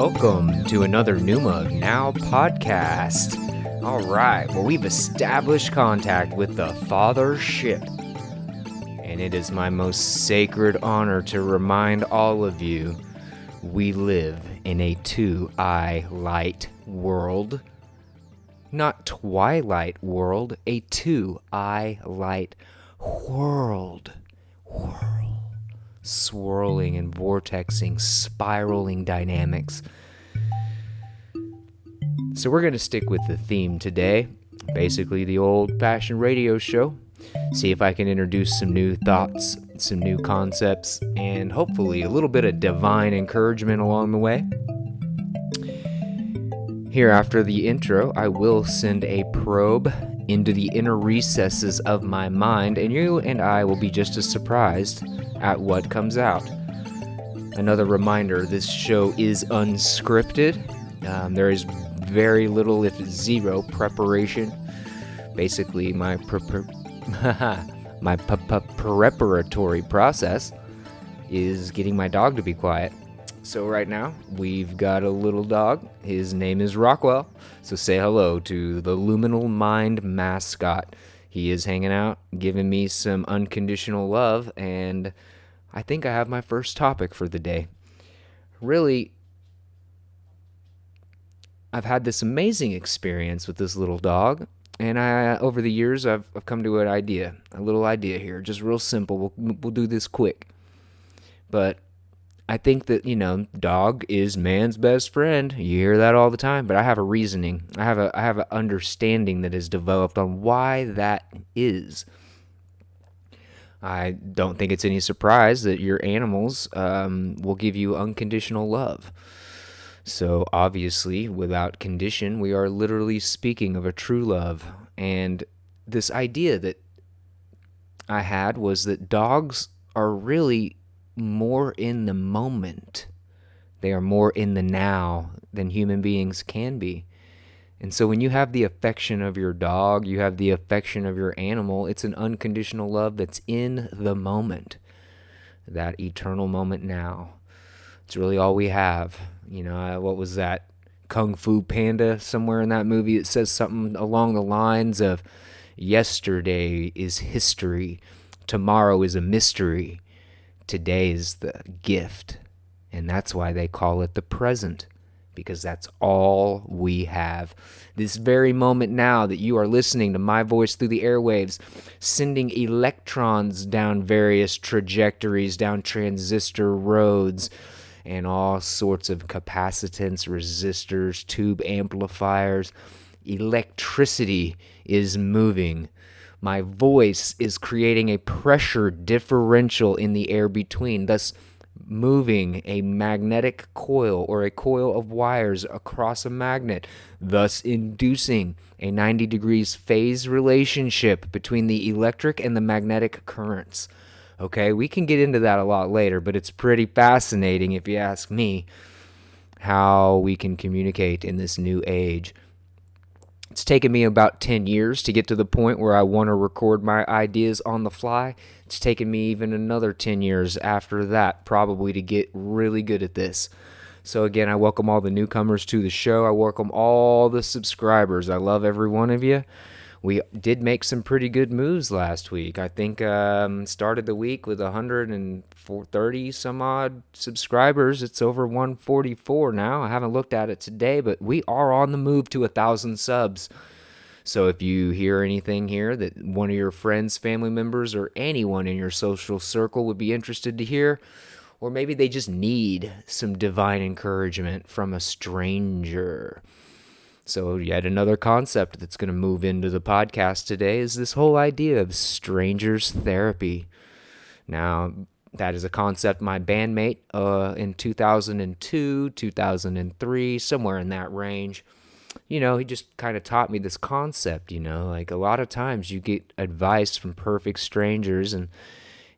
Welcome to another Pneuma Now podcast. All right, well, we've established contact with the Fathership, and it is my most sacred honor to remind all of you we live in a two-eye light world. Not twilight world, a two-eye light world. Swirling and vortexing, spiraling dynamics. So we're going to stick with the theme today, basically the old-fashioned radio show. See if I can introduce some new thoughts, some new concepts, and hopefully a little bit of divine encouragement along the way. Here after the intro, I will send a probe into the inner recesses of my mind, and you and I will be just as surprised at what comes out. Another reminder, this show is unscripted. There is very little, if zero, preparation. Basically, my preparatory process is getting my dog to be quiet. So right now, we've got a little dog. His name is Rockwell. So say hello to the Luminal Mind mascot. He is hanging out, giving me some unconditional love, and I think I have my first topic for the day. Really, I've had this amazing experience with this little dog, and over the years, I've come to a little idea here, just real simple. We'll do this quick. But I think that, dog is man's best friend. You hear that all the time, but I have a reasoning. I have an understanding that is developed on why that is. I don't think it's any surprise that your animals will give you unconditional love. So obviously, without condition, we are literally speaking of a true love. And this idea that I had was that dogs are really more in the moment. They are more in the now than human beings can be. And so when you have the affection of your dog, you have the affection of your animal, it's an unconditional love that's in the moment. That eternal moment now. It's really all we have. What was that? Kung Fu Panda, somewhere in that movie, it says something along the lines of, yesterday is history, tomorrow is a mystery, today is the gift. And that's why they call it the present, because that's all we have. This very moment now that you are listening to my voice through the airwaves, sending electrons down various trajectories, down transistor roads, and all sorts of capacitance, resistors, tube amplifiers. Electricity is moving. My voice is creating a pressure differential in the air between, thus moving a magnetic coil or a coil of wires across a magnet, thus inducing a 90 degrees phase relationship between the electric and the magnetic currents. Okay, we can get into that a lot later, but it's pretty fascinating, if you ask me, how we can communicate in this new age. It's taken me about 10 years to get to the point where I want to record my ideas on the fly. It's taken me even another 10 years after that, probably, to get really good at this. So again, I welcome all the newcomers to the show. I welcome all the subscribers. I love every one of you. We did make some pretty good moves last week. I think started the week with 130 some odd subscribers. It's over 144 now. I haven't looked at it today, but we are on the move to 1,000 subs. So if you hear anything here that one of your friends, family members, or anyone in your social circle would be interested to hear, or maybe they just need some divine encouragement from a stranger. So yet another concept that's going to move into the podcast today is this whole idea of stranger's therapy. Now, that is a concept my bandmate in 2002, 2003, somewhere in that range, he just kind of taught me this concept, like a lot of times you get advice from perfect strangers and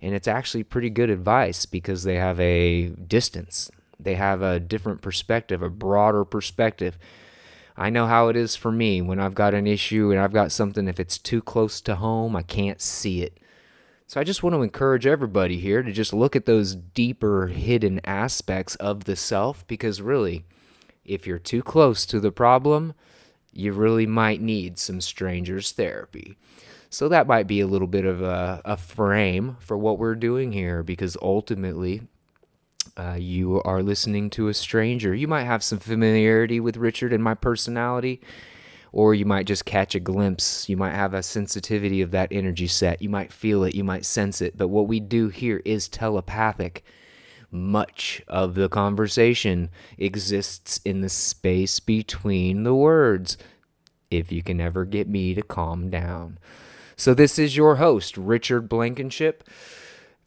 it's actually pretty good advice because they have a distance. They have a different perspective, a broader perspective. I know how it is for me when I've got an issue and I've got something, if it's too close to home, I can't see it. So I just want to encourage everybody here to just look at those deeper hidden aspects of the self, because really, If you're too close to the problem, you really might need some stranger's therapy. So that might be a little bit of a frame for what we're doing here, because ultimately you are listening to a stranger. You might have some familiarity with Richard and my personality, or you might just catch a glimpse. You might have a sensitivity of that energy set. You might feel it, you might sense it. But what we do here is telepathic. Much of the conversation exists in the space between the words, if you can ever get me to calm down. So this is your host, Richard Blankenship,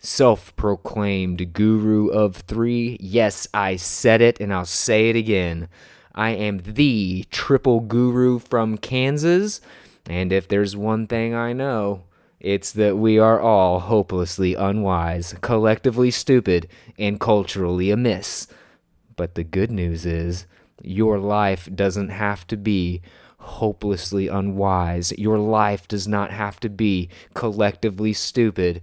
self-proclaimed guru of three. Yes, I said it, and I'll say it again. I am the triple guru from Kansas, and if there's one thing I know, it's that we are all hopelessly unwise, collectively stupid, and culturally amiss. But the good news is, your life doesn't have to be hopelessly unwise. Your life does not have to be collectively stupid.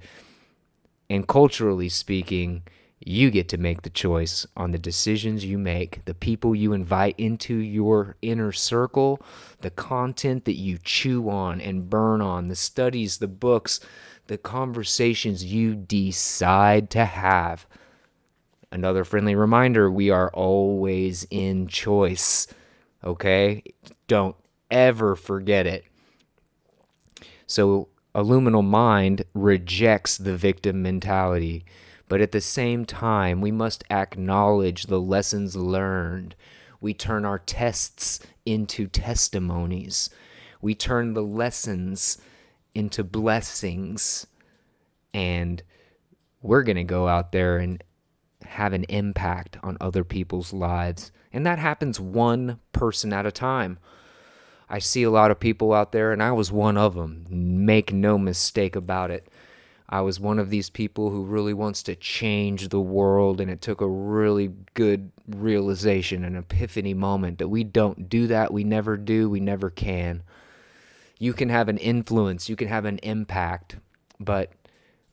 And culturally speaking, you get to make the choice on the decisions you make, the people you invite into your inner circle, the content that you chew on and burn on, the studies, the books, the conversations you decide to have. Another friendly reminder, we are always in choice, okay? Don't ever forget it. So a luminal mind rejects the victim mentality, but at the same time, we must acknowledge the lessons learned. We turn our tests into testimonies. We turn the lessons into blessings. And we're going to go out there and have an impact on other people's lives. And that happens one person at a time. I see a lot of people out there, and I was one of them. Make no mistake about it. I was one of these people who really wants to change the world, and it took a really good realization, an epiphany moment that we don't do that. We never do. We never can. You can have an influence. You can have an impact, but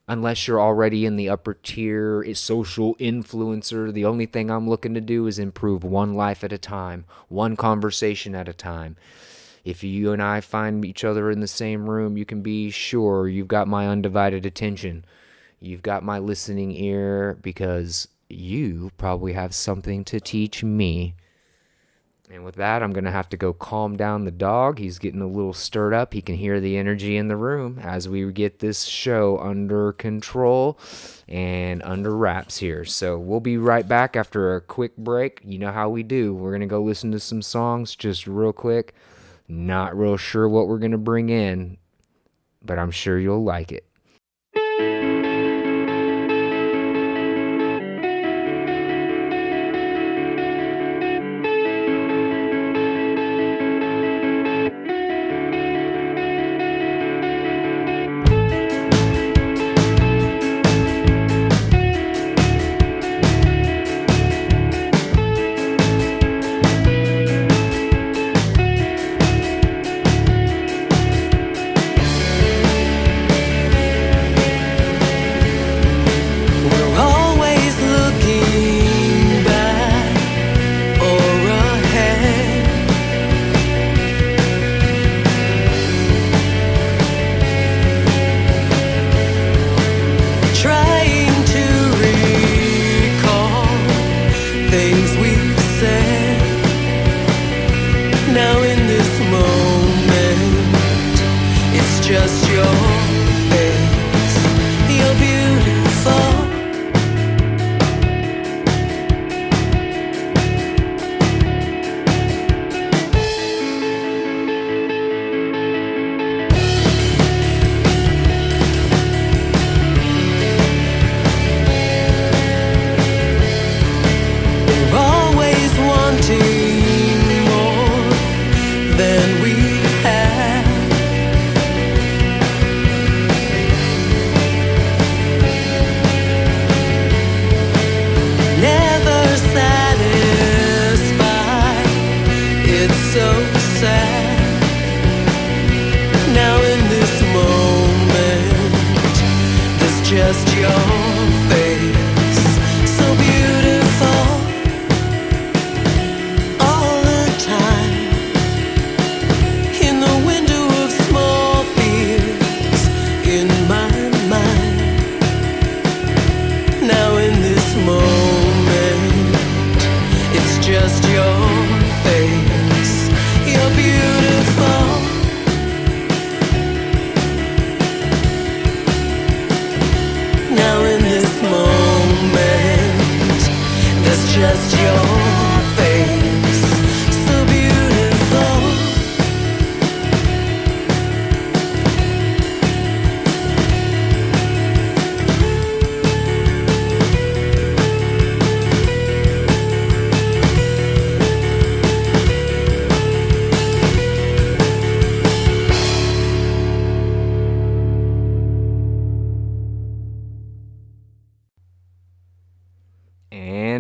unless you're already in the upper tier, a social influencer, the only thing I'm looking to do is improve one life at a time, one conversation at a time. If you and I find each other in the same room, you can be sure you've got my undivided attention. You've got my listening ear, because you probably have something to teach me. And with that, I'm going to have to go calm down the dog. He's getting a little stirred up. He can hear the energy in the room as we get this show under control and under wraps here. So we'll be right back after a quick break. You know how we do. We're going to go listen to some songs just real quick. Not real sure what we're going to bring in, but I'm sure you'll like it.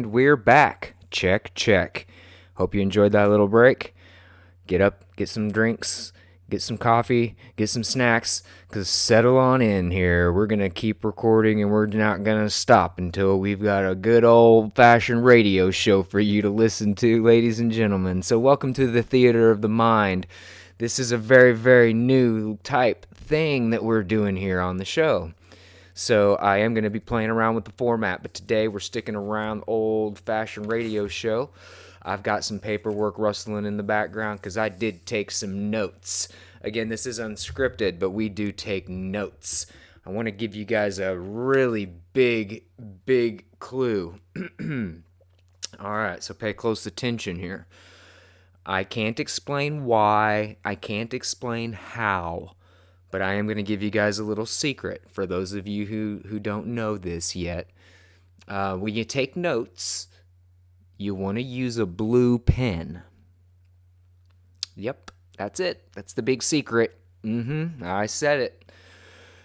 we're back. Check, check. Hope you enjoyed that little break. Get up, get some drinks, get some coffee, get some snacks, because settle on in here. We're going to keep recording and we're not going to stop until we've got a good old-fashioned radio show for you to listen to, ladies and gentlemen. So welcome to the Theater of the Mind. This is a very, very new type thing that we're doing here on the show. So I am going to be playing around with the format, but today we're sticking around old-fashioned radio show. I've got some paperwork rustling in the background because I did take some notes. Again, this is unscripted, but we do take notes. I want to give you guys a really big clue. All right, so pay close attention here. I can't explain why, I can't explain how, but I am going to give you guys a little secret for those of you who don't know this yet. When you take notes, you want to use a blue pen. Yep, that's it. That's the big secret. I said it.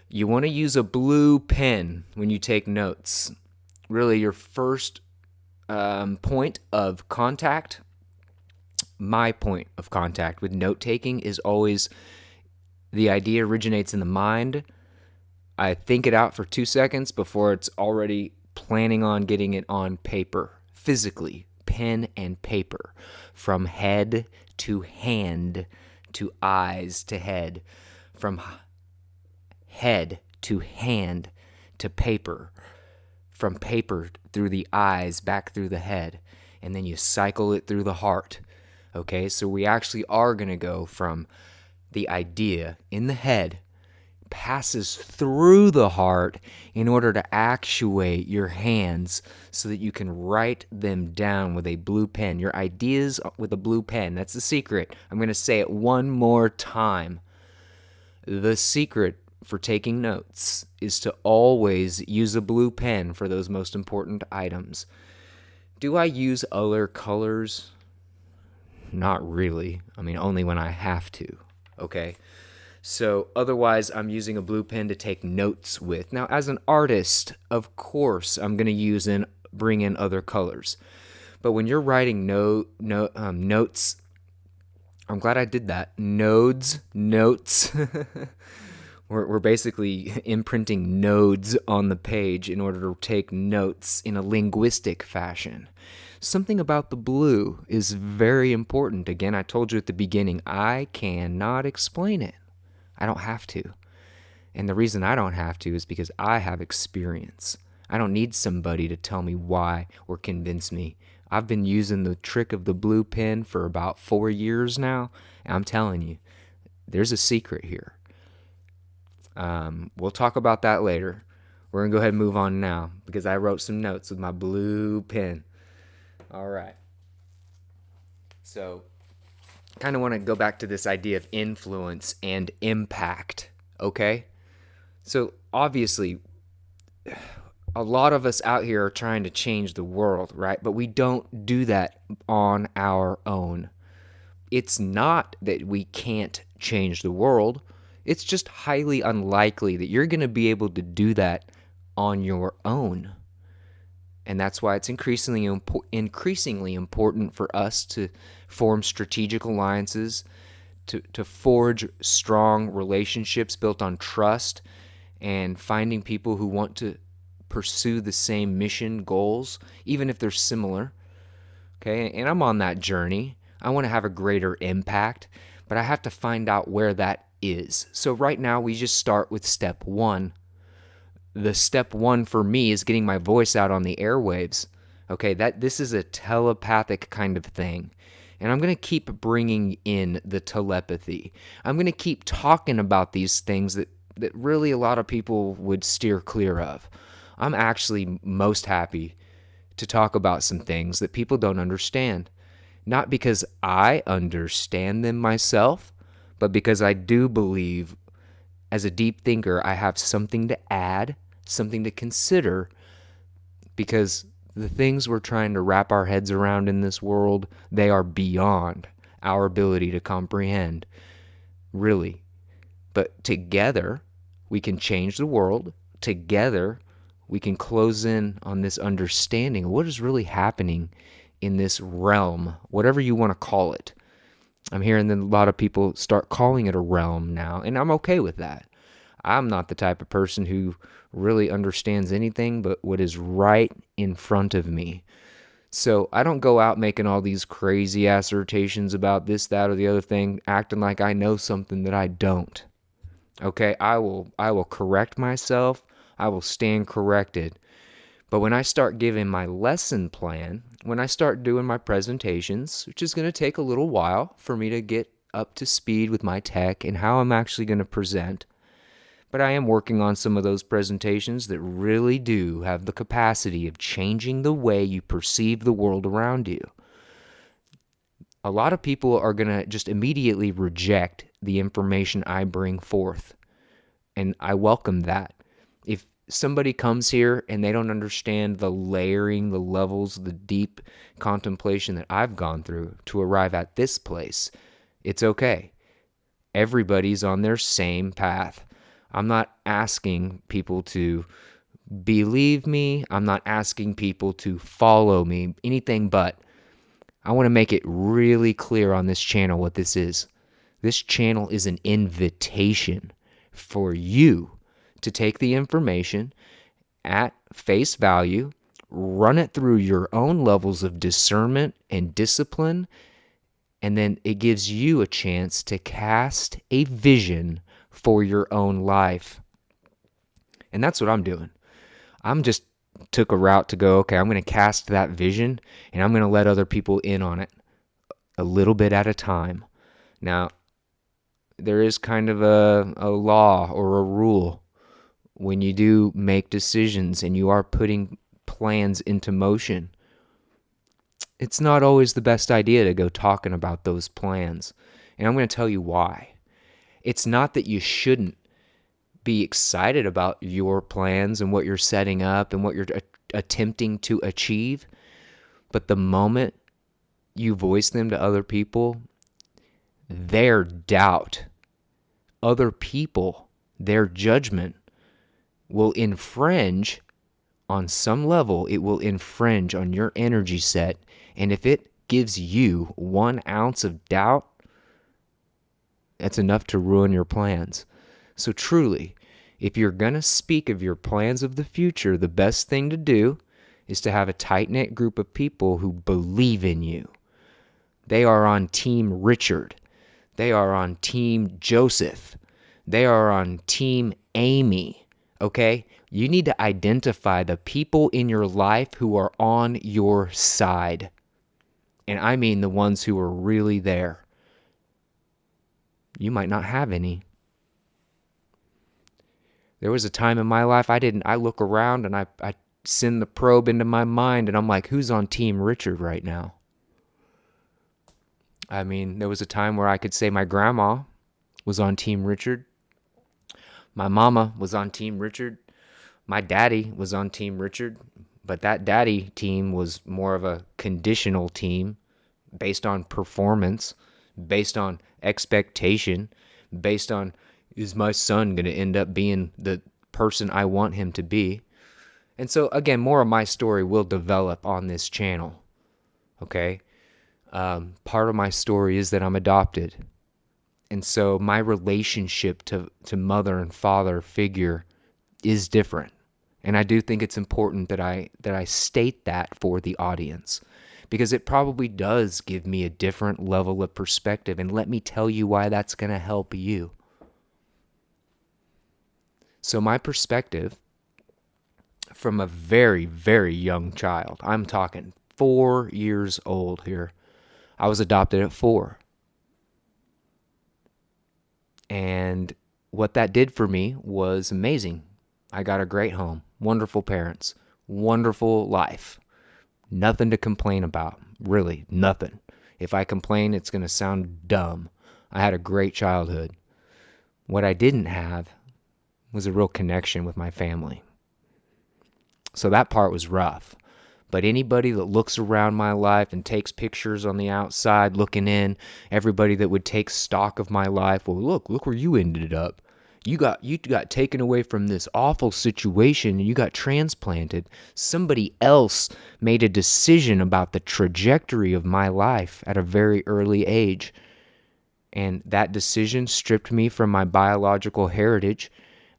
You want to use a blue pen when you take notes. Really, your first point of contact, my point of contact with note-taking is always the idea originates in the mind. I think it out for 2 seconds before it's already planning on getting it on paper, physically, pen and paper, from head to hand to eyes to head, from head to hand to paper, from paper through the eyes back through the head, and then you cycle it through the heart. Okay, so we actually are going to go from the idea in the head, passes through the heart in order to actuate your hands so that you can write them down with a blue pen. Your ideas with a blue pen. That's the secret. I'm going to say it one more time. The secret for taking notes is to always use a blue pen for those most important items. Do I use other colors? Not really. I mean, only when I have to, okay? So otherwise, I'm using a blue pen to take notes with. Now, as an artist, of course, I'm going to bring in other colors. But when you're writing notes, I'm glad I did that. Notes. We're basically imprinting nodes on the page in order to take notes in a linguistic fashion. Something about the blue is very important. Again, I told you at the beginning, I cannot explain it. I don't have to. And the reason I don't have to is because I have experience. I don't need somebody to tell me why or convince me. I've been using the trick of the blue pen for about 4 years now, and I'm telling you, there's a secret here. We'll talk about that later. We're going to go ahead and move on now because I wrote some notes with my blue pen. All right. So, kind of want to go back to this idea of influence and impact, okay? So, obviously, a lot of us out here are trying to change the world, right? But we don't do that on our own. It's not that we can't change the world. It's just highly unlikely that you're going to be able to do that on your own. And that's why it's increasingly important for us to form strategic alliances, to forge strong relationships built on trust, and finding people who want to pursue the same mission goals, even if they're similar. Okay, and I'm on that journey. I want to have a greater impact, but I have to find out where that is. So right now, we just start with step one. The step one for me is getting my voice out on the airwaves. Okay, this is a telepathic kind of thing. And I'm going to keep bringing in the telepathy. I'm going to keep talking about these things that really a lot of people would steer clear of. I'm actually most happy to talk about some things that people don't understand. Not because I understand them myself, but because I do believe, as a deep thinker, I have something to add, something to consider, because the things we're trying to wrap our heads around in this world, they are beyond our ability to comprehend, really. But together, we can change the world. Together, We can close in on this understanding of what is really happening in this realm, whatever you want to call it. I'm hearing that a lot of people start calling it a realm now, and I'm okay with that. I'm not the type of person who really understands anything but what is right in front of me. So I don't go out making all these crazy assertions about this, that, or the other thing, acting like I know something that I don't. Okay, I will correct myself. I will stand corrected. But when I start giving my lesson plan, when I start doing my presentations, which is going to take a little while for me to get up to speed with my tech and how I'm actually going to present, but I am working on some of those presentations that really do have the capacity of changing the way you perceive the world around you. A lot of people are going to just immediately reject the information I bring forth, and I welcome that. If somebody comes here and they don't understand the layering, the levels, the deep contemplation that I've gone through to arrive at this place, it's okay. Everybody's on their same path. I'm not asking people to believe me. I'm not asking people to follow me, anything but. I want to make it really clear on this channel what this is. This channel is an invitation for you to take the information at face value, run it through your own levels of discernment and discipline, and then it gives you a chance to cast a vision for your own life. And that's what I'm doing. I'm just took a route to go, okay, I'm going to cast that vision and I'm going to let other people in on it a little bit at a time. Now, there is kind of a law or a rule when you do make decisions and you are putting plans into motion. It's not always the best idea to go talking about those plans. And I'm going to tell you why. It's not that you shouldn't be excited about your plans and what you're setting up and what you're attempting to achieve, but the moment you voice them to other people, their doubt, other people, their judgment will infringe on some level. It will infringe on your energy set, and if it gives you 1 ounce of doubt, that's enough to ruin your plans. So truly, if you're going to speak of your plans of the future, the best thing to do is to have a tight-knit group of people who believe in you. They are on Team Richard. They are on Team Joseph. They are on Team Amy. Okay? You need to identify the people in your life who are on your side. And I mean the ones who are really there. You might not have any. There was a time in my life I look around and I send the probe into my mind and I'm like, who's on Team Richard right now? I mean, there was a time where I could say my grandma was on Team Richard. My mama was on Team Richard. My daddy was on Team Richard. But that daddy team was more of a conditional team based on performance, based on expectation, based on, is my son going to end up being the person I want him to be? And so, again, more of my story will develop on this channel, okay? Part of my story is that I'm adopted. And so my relationship to mother and father figure is different. And I do think it's important that I state that for the audience, because it probably does give me a different level of perspective. And let me tell you why that's going to help you. So my perspective from a very, very young child, I'm talking 4 years old here. I was adopted at 4. And what that did for me was amazing. I got a great home, wonderful parents, wonderful life. Nothing to complain about, really, nothing. If I complain, it's going to sound dumb. I had a great childhood. What I didn't have was a real connection with my family. So that part was rough. But anybody that looks around my life and takes pictures on the outside looking in, everybody that would take stock of my life, well, look where you ended up. You got taken away from this awful situation and you got transplanted. Somebody else made a decision about the trajectory of my life at a very early age. And that decision stripped me from my biological heritage.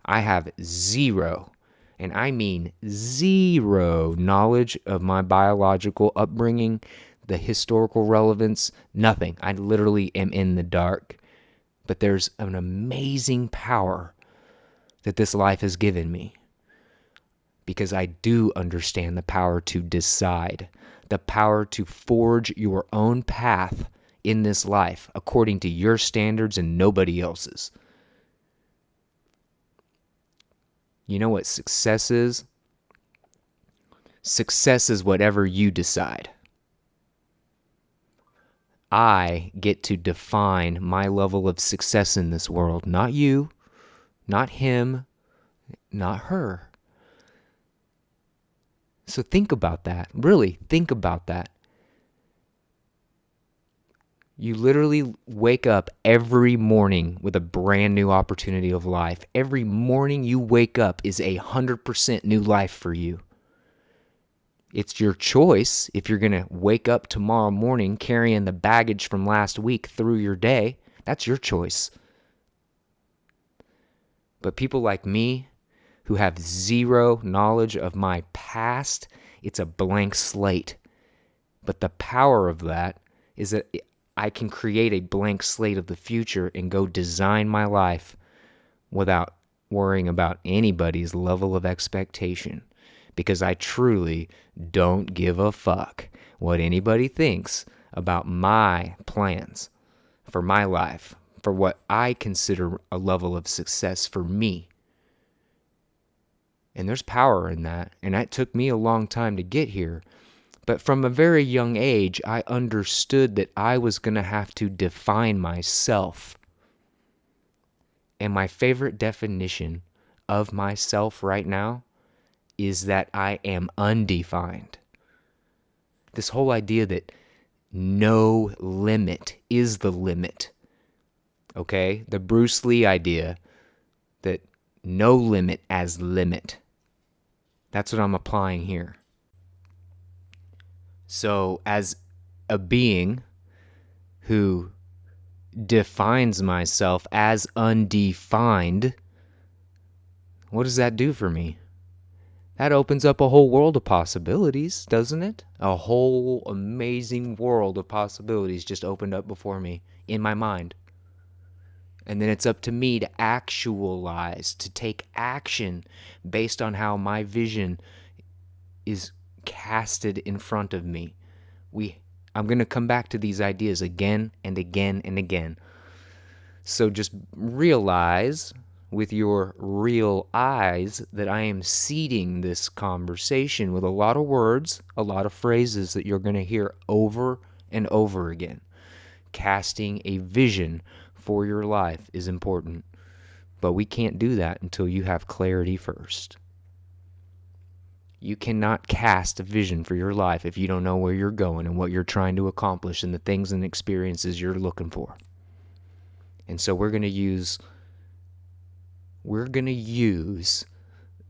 I have zero, and I mean zero, knowledge of my biological upbringing, the historical relevance, nothing. I literally am in the dark. But there's an amazing power that this life has given me, because I do understand the power to decide, the power to forge your own path in this life according to your standards and nobody else's. You know what success is? Success is whatever you decide. I get to define my level of success in this world, not you, not him, not her. So think about that. Really, think about that. You literally wake up every morning with a brand new opportunity of life. Every morning you wake up is 100% new life for you. It's your choice if you're going to wake up tomorrow morning carrying the baggage from last week through your day. That's your choice. But people like me who have zero knowledge of my past, it's a blank slate. But the power of that is that I can create a blank slate of the future and go design my life without worrying about anybody's level of expectation. Because I truly don't give a fuck what anybody thinks about my plans for my life, for what I consider a level of success for me. And there's power in that. And it took me a long time to get here. But from a very young age, I understood that I was going to have to define myself. And my favorite definition of myself right now is that I am undefined. This whole idea that no limit is the limit. Okay? The Bruce Lee idea that no limit as limit. That's what I'm applying here. So as a being who defines myself as undefined, what does that do for me? That opens up a whole world of possibilities, doesn't it? A whole amazing world of possibilities just opened up before me in my mind. And then it's up to me to actualize, to take action based on how my vision is casted in front of me. I'm going to come back to these ideas again and again and again. So just realize with your real eyes that I am seeding this conversation with a lot of words, a lot of phrases that you're going to hear over and over again. Casting a vision for your life is important, but we can't do that until you have clarity first. You cannot cast a vision for your life if you don't know where you're going and what you're trying to accomplish and the things and experiences you're looking for. And so we're going to use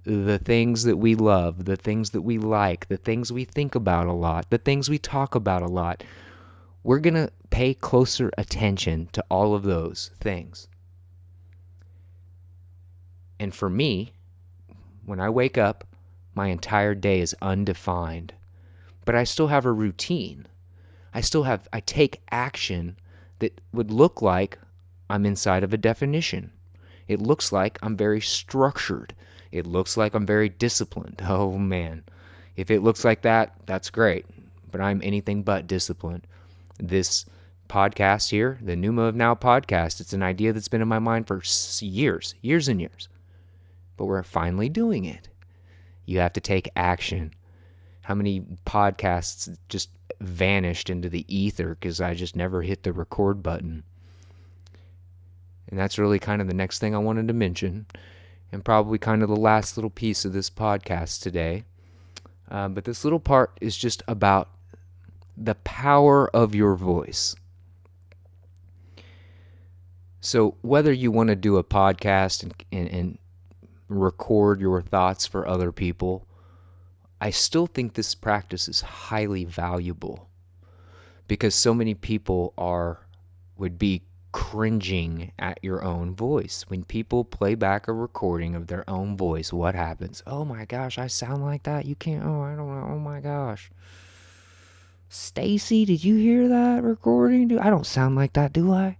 the things that we love, the things that we like, the things we think about a lot, the things we talk about a lot. We're going to pay closer attention to all of those things. And for me, when I wake up, my entire day is undefined. But I still have a routine. I take action that would look like I'm inside of a definition. It looks like I'm very structured. It looks like I'm very disciplined. Oh man. If it looks like that, that's great. But I'm anything but disciplined. This podcast here, the Pneuma of Now podcast, it's an idea that's been in my mind for years and years. But we're finally doing it. You have to take action. How many podcasts just vanished into the ether because I just never hit the record button? And that's really kind of the next thing I wanted to mention, and probably kind of the last little piece of this podcast today. But this little part is just about the power of your voice. So whether you want to do a podcast and record your thoughts for other people, I still think this practice is highly valuable because so many people would be cringing at your own voice. When people play back a recording of their own voice, what happens? Oh my gosh, I sound like that? You can't, oh, I don't know, oh my gosh. Stacy, did you hear that recording? I don't sound like that, do I?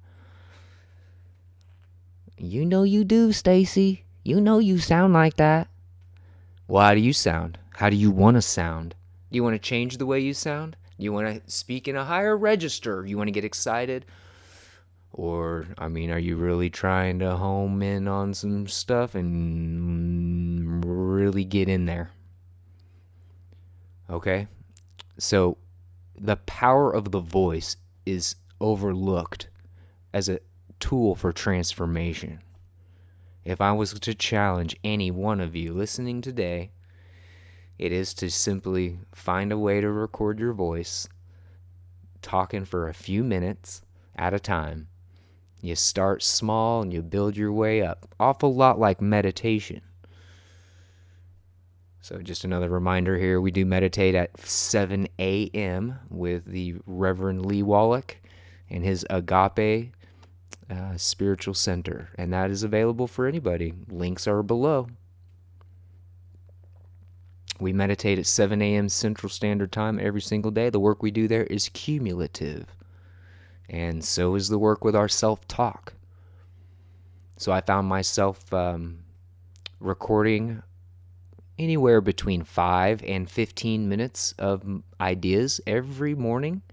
You know you do, Stacy. You know you sound like that. Well, how do you sound? How do you want to sound? Do you want to change the way you sound? Do you want to speak in a higher register? You want to get excited? Or, I mean, are you really trying to home in on some stuff and really get in there? Okay? So, the power of the voice is overlooked as a tool for transformation. If I was to challenge any one of you listening today, it is to simply find a way to record your voice, talking for a few minutes at a time. You start small and you build your way up. Awful lot like meditation. So just another reminder here, we do meditate at 7 a.m. with the Reverend Lee Wallach and his Agape Spiritual Center. And that is available for anybody. Links are below. We meditate at 7 a.m. Central Standard Time every single day. The work we do there is cumulative. And so is the work with our self-talk. So I found myself recording anywhere between 5 and 15 minutes of ideas every morning.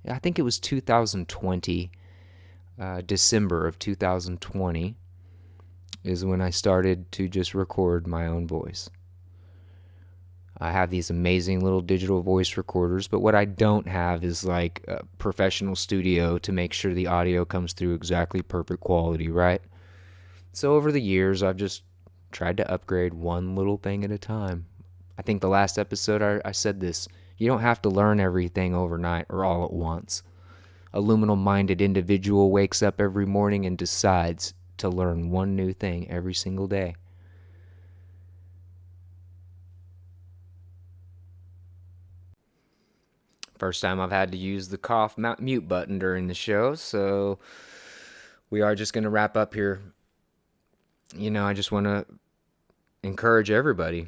I think it was 2020, December of 2020 is when I started to just record my own voice. I have these amazing little digital voice recorders, but what I don't have is like a professional studio to make sure the audio comes through exactly perfect quality, right? So over the years, I've just tried to upgrade one little thing at a time. I think the last episode I said this, you don't have to learn everything overnight or all at once. A luminal-minded individual wakes up every morning and decides to learn one new thing every single day. First time I've had to use the cough mute button during the show, so we are just going to wrap up here. I just want to encourage everybody,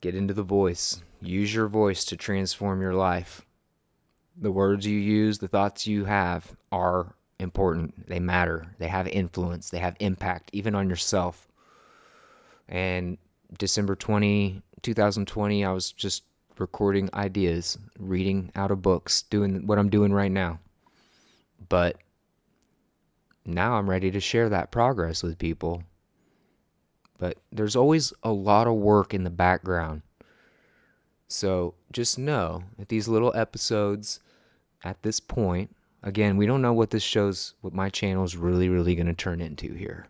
get into the voice. Use your voice to transform your life. The words you use, the thoughts you have are important. They matter. They have influence. They have impact, even on yourself. And December 2020, I was just recording ideas, reading out of books, doing what I'm doing right now. But now I'm ready to share that progress with people. But there's always a lot of work in the background. So just know that these little episodes at this point, again, we don't know what my channel is really going to turn into here.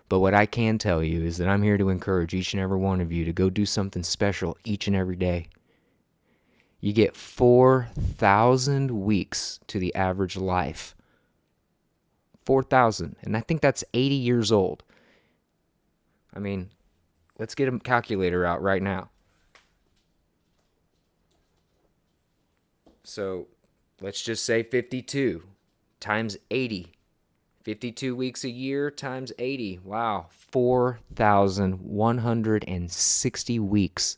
But what I can tell you is that I'm here to encourage each and every one of you to go do something special each and every day. You get 4,000 weeks to the average life. 4,000. And I think that's 80 years old. I mean, let's get a calculator out right now. So let's just say 52 times 80. 52 weeks a year times 80. Wow. 4,160 weeks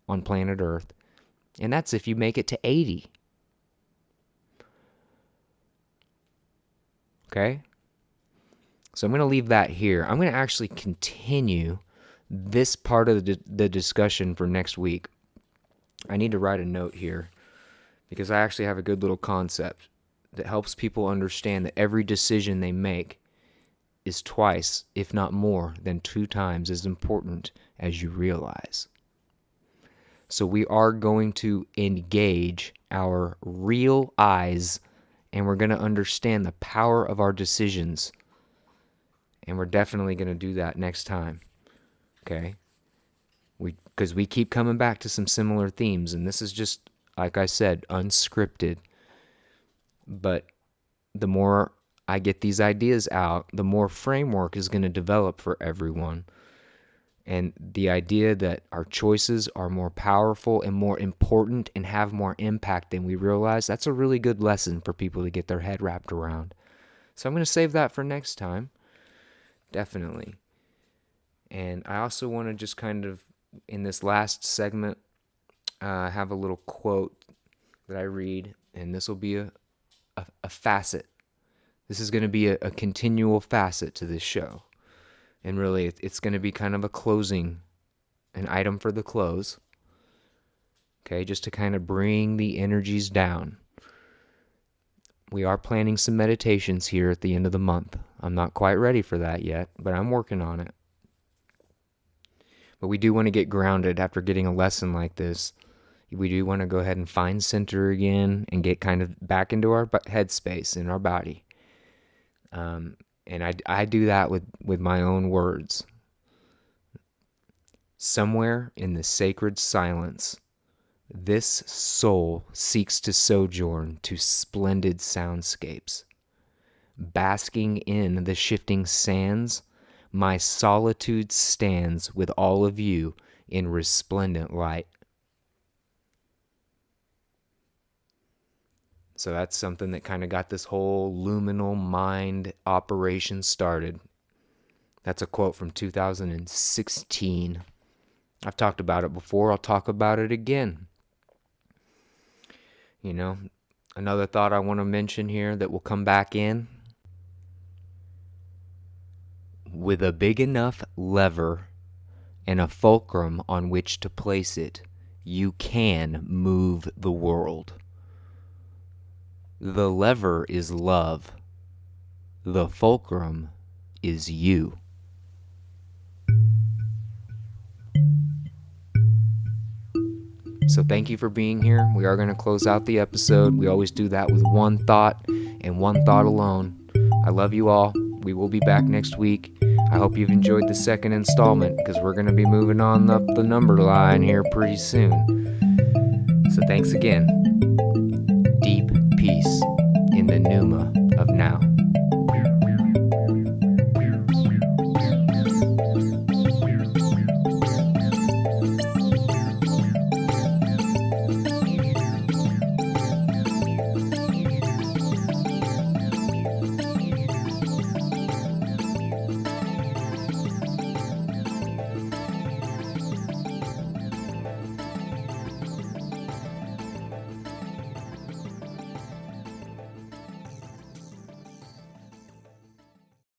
on planet Earth. And that's if you make it to 80. Okay? So I'm going to leave that here. I'm going to actually continue this part of the discussion for next week. I need to write a note here because I actually have a good little concept that helps people understand that every decision they make is twice, if not more, than 2 times as important as you realize. So we are going to engage our real eyes, and we're going to understand the power of our decisions. And we're definitely going to do that next time. Okay? Because we keep coming back to some similar themes, and this is just, like I said, unscripted. But the more I get these ideas out, the more framework is going to develop for everyone. And the idea that our choices are more powerful and more important and have more impact than we realize, that's a really good lesson for people to get their head wrapped around. So I'm going to save that for next time. Definitely. And I also want to just kind of, in this last segment, have a little quote that I read, and this will be a facet. This is going to be a continual facet to this show. And really, it's going to be kind of a closing, an item for the close. Okay, just to kind of bring the energies down. We are planning some meditations here at the end of the month. I'm not quite ready for that yet, but I'm working on it. But we do want to get grounded after getting a lesson like this. We do want to go ahead and find center again and get kind of back into our headspace in our body. And I do that with my own words. Somewhere in the sacred silence, this soul seeks to sojourn to splendid soundscapes. Basking in the shifting sands, my solitude stands with all of you in resplendent light. So that's something that kind of got this whole luminal mind operation started. That's a quote from 2016. I've talked about it before. I'll talk about it again. You know, another thought I want to mention here that will come back in. With a big enough lever and a fulcrum on which to place it, you can move the world. The lever is love. The fulcrum is you. So thank you for being here. We are going to close out the episode. We always do that with one thought and one thought alone. I love you all. We will be back next week. I hope you've enjoyed the second installment because we're going to be moving on up the number line here pretty soon. So thanks again. Deep peace in the Pneuma.